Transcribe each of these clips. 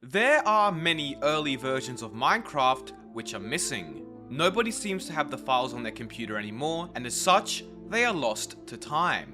There are many early versions of Minecraft which are missing. Nobody seems to have the files on their computer anymore, and as such, they are lost to time.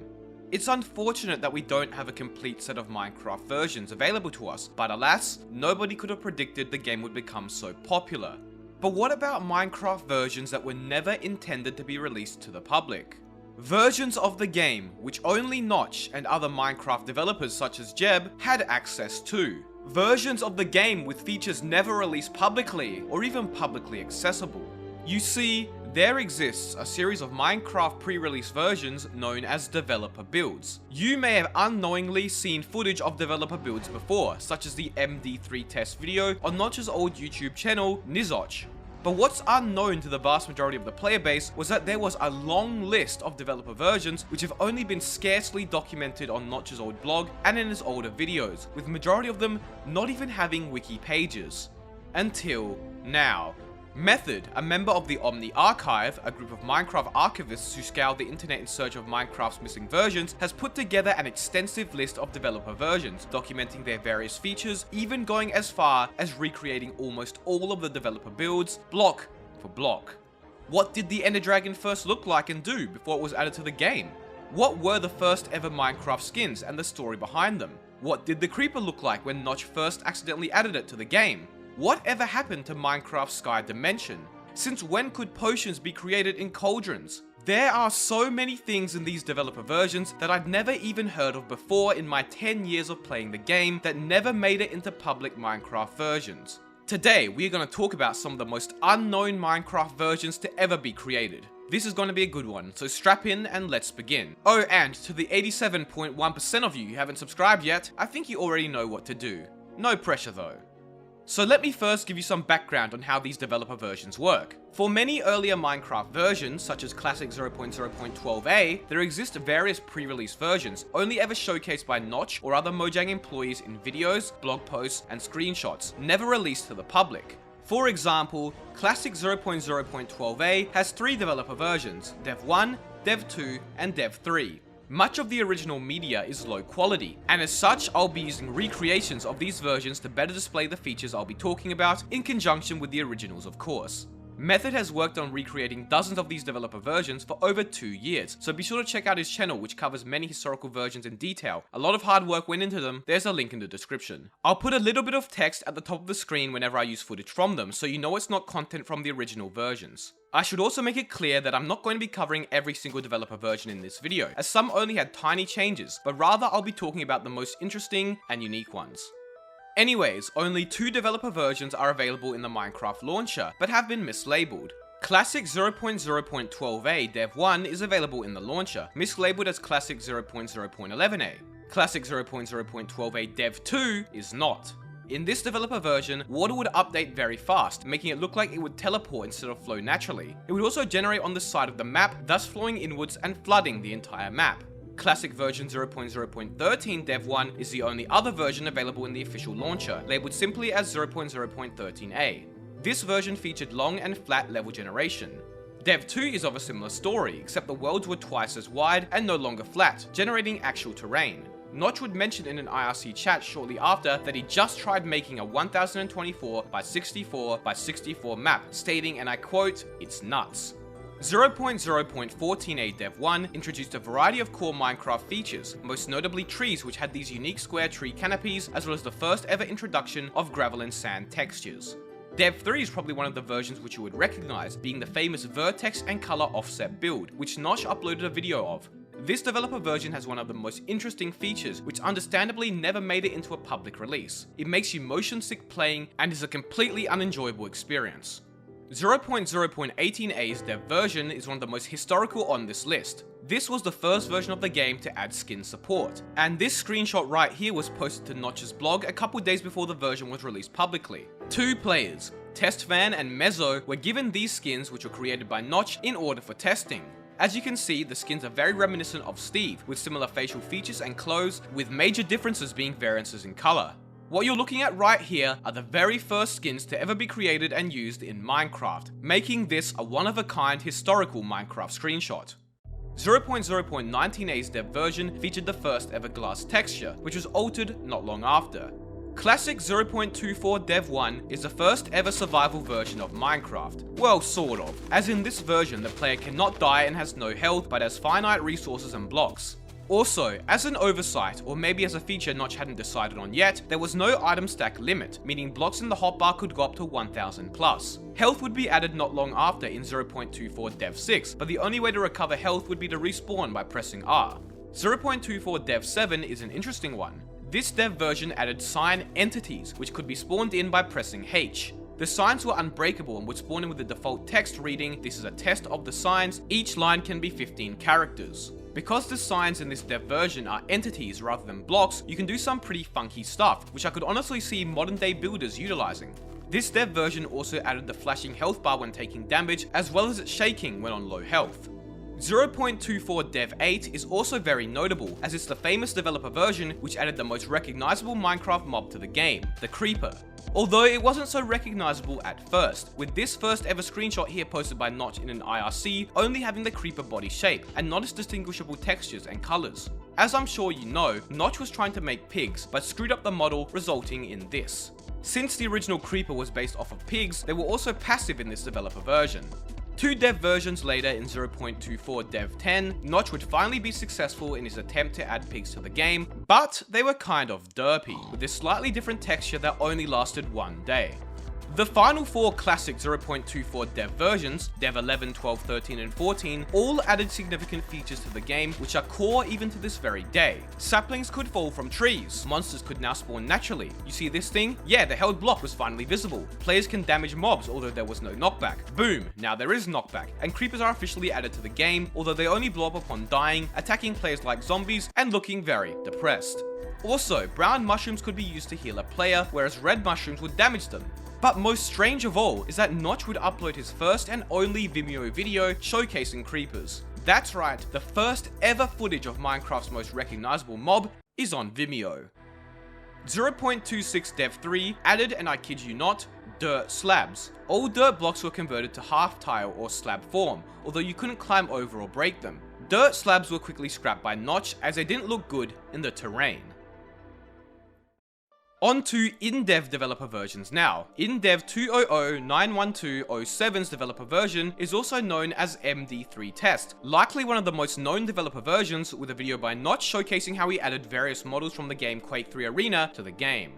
It's unfortunate that we don't have a complete set of Minecraft versions available to us, but alas, nobody could have predicted the game would become so popular. But what about Minecraft versions that were never intended to be released to the public? Versions of the game which only Notch and other Minecraft developers such as Jeb had access to. Versions of the game with features never released publicly or even publicly accessible. You see, there exists a series of Minecraft pre-release versions known as developer builds. You may have unknowingly seen footage of developer builds before, such as the MD3 test video on Notch's old YouTube channel, Nizoch. But what's unknown to the vast majority of the player base was that there was a long list of developer versions which have only been scarcely documented on Notch's old blog and in his older videos, with the majority of them not even having wiki pages. Until now. Method, a member of the Omni Archive, a group of Minecraft archivists who scour the internet in search of Minecraft's missing versions, has put together an extensive list of developer versions, documenting their various features, even going as far as recreating almost all of the developer builds, block for block. What did the Ender Dragon first look like and do before it was added to the game? What were the first ever Minecraft skins and the story behind them? What did the Creeper look like when Notch first accidentally added it to the game? Whatever happened to Minecraft's Sky Dimension? Since when could potions be created in cauldrons? There are so many things in these developer versions that I'd never even heard of before in my 10 years of playing the game that never made it into public Minecraft versions. Today, we are going to talk about some of the most unknown Minecraft versions to ever be created. This is going to be a good one, so strap in and let's begin. Oh, and to the 87.1% of you who haven't subscribed yet, I think you already know what to do. No pressure though. So let me first give you some background on how these developer versions work. For many earlier Minecraft versions, such as Classic 0.0.12a, there exist various pre-release versions, only ever showcased by Notch or other Mojang employees in videos, blog posts, and screenshots, never released to the public. For example, Classic 0.0.12a has 3 developer versions, Dev 1, Dev 2, and Dev 3. Much of the original media is low quality, and as such, I'll be using recreations of these versions to better display the features I'll be talking about, in conjunction with the originals of course. Method has worked on recreating dozens of these developer versions for over 2 years, so be sure to check out his channel which covers many historical versions in detail. A lot of hard work went into them, there's a link in the description. I'll put a little bit of text at the top of the screen whenever I use footage from them, so you know it's not content from the original versions. I should also make it clear that I'm not going to be covering every single developer version in this video, as some only had tiny changes, but rather I'll be talking about the most interesting and unique ones. Anyways, only 2 developer versions are available in the Minecraft launcher, but have been mislabeled. Classic 0.0.12a Dev 1 is available in the launcher, mislabeled as Classic 0.0.11a. Classic 0.0.12a Dev 2 is not. In this developer version, water would update very fast, making it look like it would teleport instead of flow naturally. It would also generate on the side of the map, thus flowing inwards and flooding the entire map. Classic version 0.0.13 Dev 1 is the only other version available in the official launcher, labeled simply as 0.0.13a. This version featured long and flat level generation. Dev 2 is of a similar story, except the worlds were twice as wide and no longer flat, generating actual terrain. Notch would mention in an IRC chat shortly after that he just tried making a 1024 by 64 by 64 map, stating, and I quote, "It's nuts." 0.0.14a Dev 1 introduced a variety of core Minecraft features, most notably trees which had these unique square tree canopies, as well as the first ever introduction of gravel and sand textures. Dev 3 is probably one of the versions which you would recognize, being the famous vertex and color offset build, which Notch uploaded a video of. This developer version has one of the most interesting features, which understandably never made it into a public release. It makes you motion sick playing and is a completely unenjoyable experience. 0.0.18a's dev version is one of the most historical on this list. This was the first version of the game to add skin support, and this screenshot right here was posted to Notch's blog a couple days before the version was released publicly. 2 players, Testfan and Mezzo, were given these skins which were created by Notch in order for testing. As you can see, the skins are very reminiscent of Steve, with similar facial features and clothes, with major differences being variances in color. What you're looking at right here are the very first skins to ever be created and used in Minecraft, making this a one-of-a-kind historical Minecraft screenshot. 0.0.19a's dev version featured the first ever glass texture, which was altered not long after. Classic 0.24 Dev 1 is the first ever survival version of Minecraft. Well, sort of, as in this version the player cannot die and has no health but has finite resources and blocks. Also, as an oversight, or maybe as a feature Notch hadn't decided on yet, there was no item stack limit, meaning blocks in the hotbar could go up to 1000 plus. Health would be added not long after in 0.24 Dev 6, but the only way to recover health would be to respawn by pressing R. 0.24 Dev 7 is an interesting one. This dev version added sign entities, which could be spawned in by pressing H. The signs were unbreakable and would spawn in with the default text reading, "This is a test of the signs." Each line can be 15 characters. Because the signs in this dev version are entities rather than blocks, you can do some pretty funky stuff, which I could honestly see modern day builders utilizing. This dev version also added the flashing health bar when taking damage, as well as it shaking when on low health. 0.24 Dev 8 is also very notable, as it's the famous developer version which added the most recognizable Minecraft mob to the game, the Creeper. Although it wasn't so recognizable at first, with this first ever screenshot here posted by Notch in an IRC only having the Creeper body shape and not its distinguishable textures and colors. As I'm sure you know, Notch was trying to make pigs, but screwed up the model, resulting in this. Since the original Creeper was based off of pigs, they were also passive in this developer version. 2 dev versions later, in 0.24 Dev 10, Notch would finally be successful in his attempt to add pigs to the game, but they were kind of derpy, with this slightly different texture that only lasted one day. The final 4 classic 0.24 dev versions, Dev 11, 12, 13, and 14, all added significant features to the game which are core even to this very day. Saplings could fall from trees, monsters could now spawn naturally. You see this thing? Yeah, the held block was finally visible. Players can damage mobs although there was no knockback. Boom, now there is knockback, and creepers are officially added to the game, although they only blow up upon dying, attacking players like zombies, and looking very depressed. Also, brown mushrooms could be used to heal a player, whereas red mushrooms would damage them. But most strange of all is that Notch would upload his first and only Vimeo video showcasing creepers. That's right, the first ever footage of Minecraft's most recognizable mob is on Vimeo. 0.26 Dev 3 added, and I kid you not, dirt slabs. All dirt blocks were converted to half tile or slab form, although you couldn't climb over or break them. Dirt slabs were quickly scrapped by Notch as they didn't look good in the terrain. On to Indev developer versions now. Indev 200912007's developer version is also known as MD3 Test, likely one of the most known developer versions, with a video by Notch showcasing how he added various models from the game Quake 3 Arena to the game.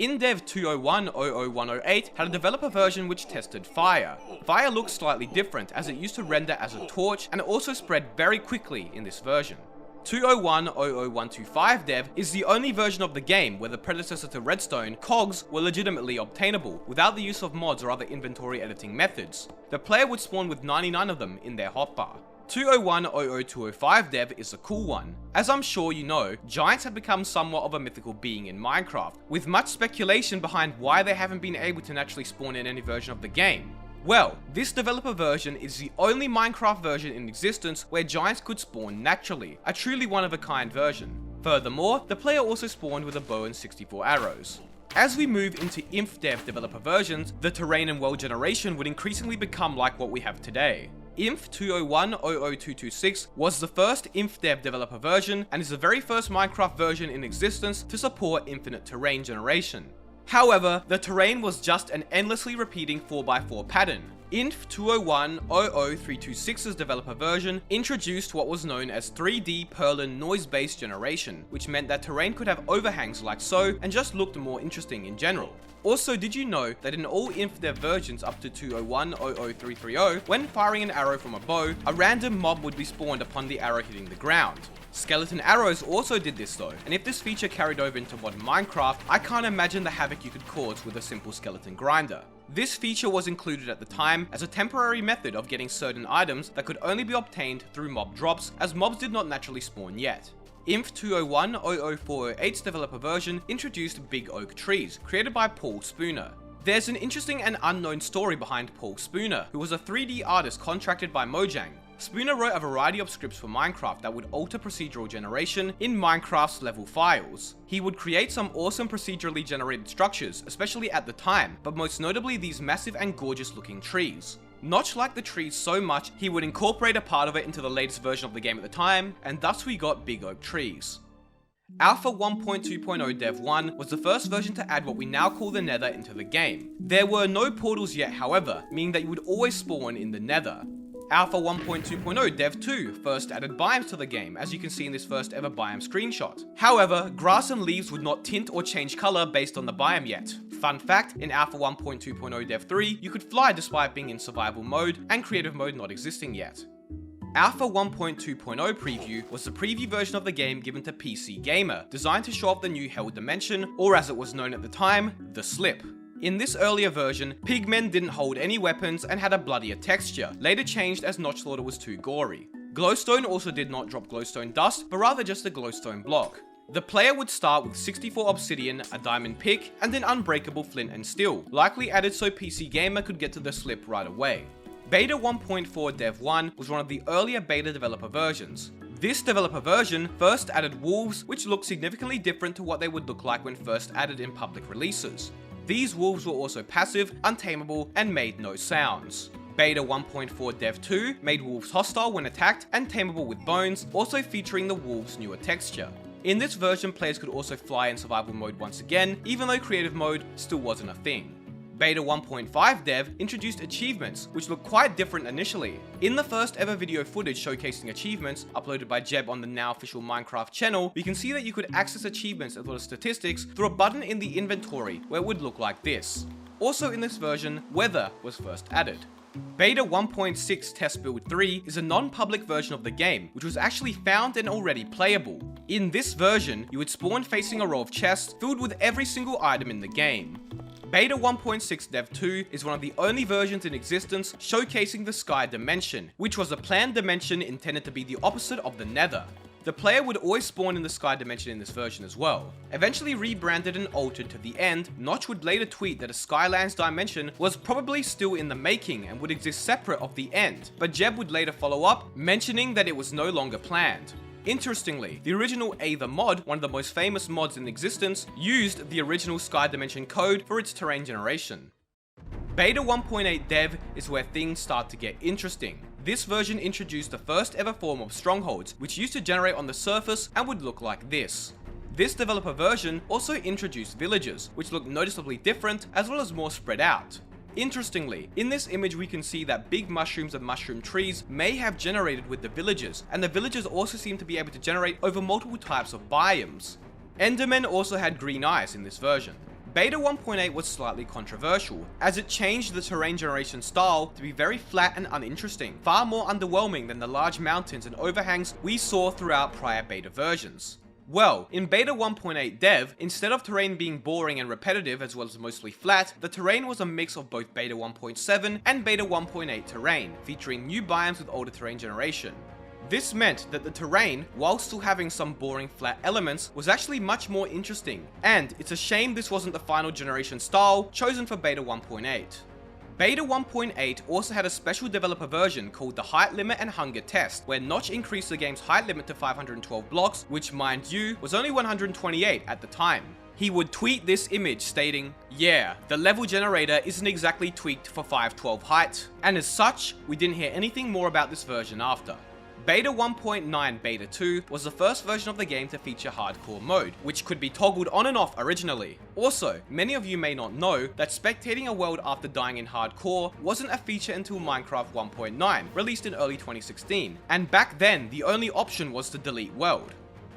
Indev 2010108 had a developer version which tested fire. Fire looks slightly different as it used to render as a torch, and it also spread very quickly in this version. 2010125 Dev is the only version of the game where the predecessor to Redstone, cogs, were legitimately obtainable, without the use of mods or other inventory editing methods. The player would spawn with 99 of them in their hotbar. 201000205 Dev is a cool one. As I'm sure you know, giants have become somewhat of a mythical being in Minecraft, with much speculation behind why they haven't been able to naturally spawn in any version of the game. Well, this developer version is the only Minecraft version in existence where giants could spawn naturally, a truly one-of-a-kind version. Furthermore, the player also spawned with a bow and 64 arrows. As we move into Infdev developer versions, the terrain and world generation would increasingly become like what we have today. Inf 201000226 was the first Infdev developer version and is the very first Minecraft version in existence to support infinite terrain generation. However, the terrain was just an endlessly repeating 4x4 pattern. Inf 201000326's developer version introduced what was known as 3D Perlin noise-based generation, which meant that terrain could have overhangs like so and just looked more interesting in general. Also, did you know that in all Infdev versions up to 201000330, when firing an arrow from a bow, a random mob would be spawned upon the arrow hitting the ground? Skeleton arrows also did this though, and if this feature carried over into modern Minecraft, I can't imagine the havoc you could cause with a simple skeleton grinder. This feature was included at the time as a temporary method of getting certain items that could only be obtained through mob drops, as mobs did not naturally spawn yet. Inf 201000408's developer version introduced big oak trees, created by Paul Spooner. There's an interesting and unknown story behind Paul Spooner, who was a 3D artist contracted by Mojang. Spooner wrote a variety of scripts for Minecraft that would alter procedural generation in Minecraft's level files. He would create some awesome procedurally generated structures, especially at the time, but most notably these massive and gorgeous looking trees. Notch liked the trees so much, he would incorporate a part of it into the latest version of the game at the time, and thus we got big oak trees. Alpha 1.2.0 Dev 1 was the first version to add what we now call the Nether into the game. There were no portals yet, however, meaning that you would always spawn in the Nether. Alpha 1.2.0 Dev 2 first added biomes to the game, as you can see in this first ever biome screenshot. However, grass and leaves would not tint or change color based on the biome yet. Fun fact, in Alpha 1.2.0 Dev 3, you could fly despite being in survival mode and creative mode not existing yet. Alpha 1.2.0 preview was the preview version of the game given to PC Gamer, designed to show off the new Hell Dimension, or as it was known at the time, the Slip. In this earlier version, pigmen didn't hold any weapons and had a bloodier texture, later changed as Notch Slaughter was too gory. Glowstone also did not drop glowstone dust, but rather just a glowstone block. The player would start with 64 obsidian, a diamond pick, and an unbreakable flint and steel, likely added so PC Gamer could get to the Slip right away. Beta 1.4 Dev 1 was one of the earlier beta developer versions. This developer version first added wolves, which looked significantly different to what they would look like when first added in public releases. These wolves were also passive, untamable, and made no sounds. Beta 1.4 Dev 2 made wolves hostile when attacked and tameable with bones, also featuring the wolves' newer texture. In this version, players could also fly in survival mode once again, even though creative mode still wasn't a thing. Beta 1.5 Dev introduced achievements, which looked quite different initially. In the first ever video footage showcasing achievements, uploaded by Jeb on the now official Minecraft channel, we can see that you could access achievements as well as statistics through a button in the inventory, where it would look like this. Also in this version, weather was first added. Beta 1.6 Test Build 3 is a non-public version of the game, which was actually found and already playable. In this version, you would spawn facing a row of chests filled with every single item in the game. Beta 1.6 Dev 2 is one of the only versions in existence showcasing the Sky Dimension, which was a planned dimension intended to be the opposite of the Nether. The player would always spawn in the Sky Dimension in this version as well. Eventually rebranded and altered to the end, Notch would later tweet that a Skylands dimension was probably still in the making and would exist separate of the end, but Jeb would later follow up, mentioning that it was no longer planned. Interestingly, the original Aether mod, one of the most famous mods in existence, used the original Sky Dimension code for its terrain generation. Beta 1.8 Dev is where things start to get interesting. This version introduced the first ever form of strongholds, which used to generate on the surface and would look like this. This developer version also introduced villages, which look noticeably different as well as more spread out. Interestingly, in this image we can see that big mushrooms and mushroom trees may have generated with the villagers, and the villagers also seem to be able to generate over multiple types of biomes. Endermen also had green eyes in this version. Beta 1.8 was slightly controversial, as it changed the terrain generation style to be very flat and uninteresting, far more underwhelming than the large mountains and overhangs we saw throughout prior beta versions. Well, in Beta 1.8 Dev, instead of terrain being boring and repetitive as well as mostly flat, the terrain was a mix of both Beta 1.7 and Beta 1.8 terrain, featuring new biomes with older terrain generation. This meant that the terrain, while still having some boring flat elements, was actually much more interesting, and it's a shame this wasn't the final generation style chosen for Beta 1.8. Beta 1.8 also had a special developer version called the Height Limit and Hunger Test, where Notch increased the game's height limit to 512 blocks, which mind you, was only 128 at the time. He would tweet this image stating, "Yeah, the level generator isn't exactly tweaked for 512 height," and as such, we didn't hear anything more about this version after. Beta 1.9 Beta 2 was the first version of the game to feature hardcore mode, which could be toggled on and off originally. Also, many of you may not know that spectating a world after dying in hardcore wasn't a feature until Minecraft 1.9, released in early 2016, and back then the only option was to delete world.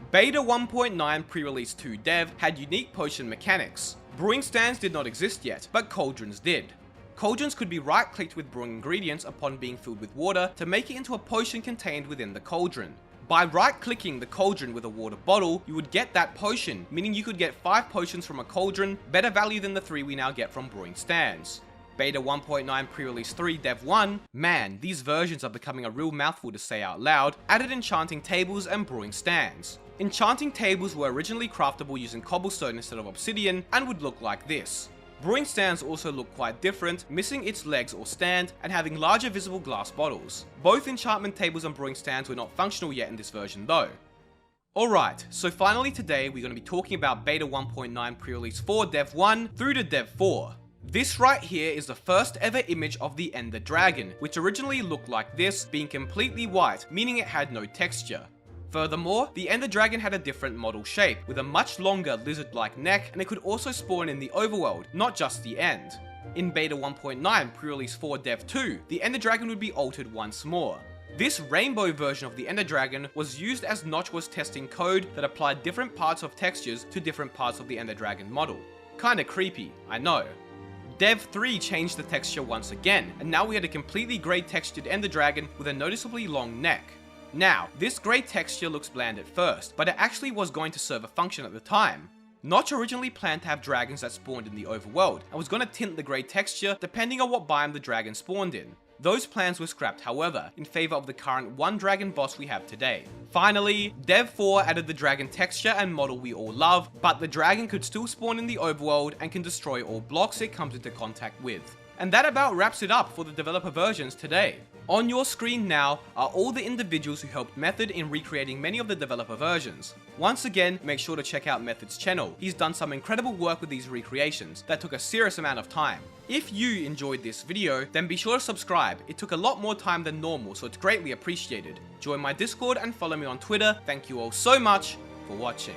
Beta 1.9 pre-release 2 Dev had unique potion mechanics. Brewing stands did not exist yet, but cauldrons did. Cauldrons could be right-clicked with brewing ingredients upon being filled with water to make it into a potion contained within the cauldron. By right-clicking the cauldron with a water bottle, you would get that potion, meaning you could get 5 potions from a cauldron, better value than the 3 we now get from brewing stands. Beta 1.9 pre-release 3 Dev 1, man, these versions are becoming a real mouthful to say out loud, added enchanting tables and brewing stands. Enchanting tables were originally craftable using cobblestone instead of obsidian and would look like this. Brewing stands also look quite different, missing its legs or stand, and having larger visible glass bottles. Both enchantment tables and brewing stands were not functional yet in this version though. Alright, so finally today we're going to be talking about Beta 1.9 pre-release 4 Dev 1 through to Dev 4. This right here is the first ever image of the Ender Dragon, which originally looked like this, being completely white, meaning it had no texture. Furthermore, the Ender Dragon had a different model shape, with a much longer lizard-like neck, and it could also spawn in the overworld, not just the end. In Beta 1.9 pre-release 4 Dev 2, the Ender Dragon would be altered once more. This rainbow version of the Ender Dragon was used as Notch was testing code that applied different parts of textures to different parts of the Ender Dragon model. Kinda creepy, I know. Dev 3 changed the texture once again, and now we had a completely grey textured Ender Dragon with a noticeably long neck. Now, this grey texture looks bland at first, but it actually was going to serve a function at the time. Notch originally planned to have dragons that spawned in the overworld, and was going to tint the grey texture depending on what biome the dragon spawned in. Those plans were scrapped, however, in favour of the current one dragon boss we have today. Finally, Dev 4 added the dragon texture and model we all love, but the dragon could still spawn in the overworld and can destroy all blocks it comes into contact with. And that about wraps it up for the developer versions today. On your screen now are all the individuals who helped Method in recreating many of the developer versions. Once again, make sure to check out Method's channel. He's done some incredible work with these recreations that took a serious amount of time. If you enjoyed this video, then be sure to subscribe. It took a lot more time than normal, so it's greatly appreciated. Join my Discord and follow me on Twitter. Thank you all so much for watching.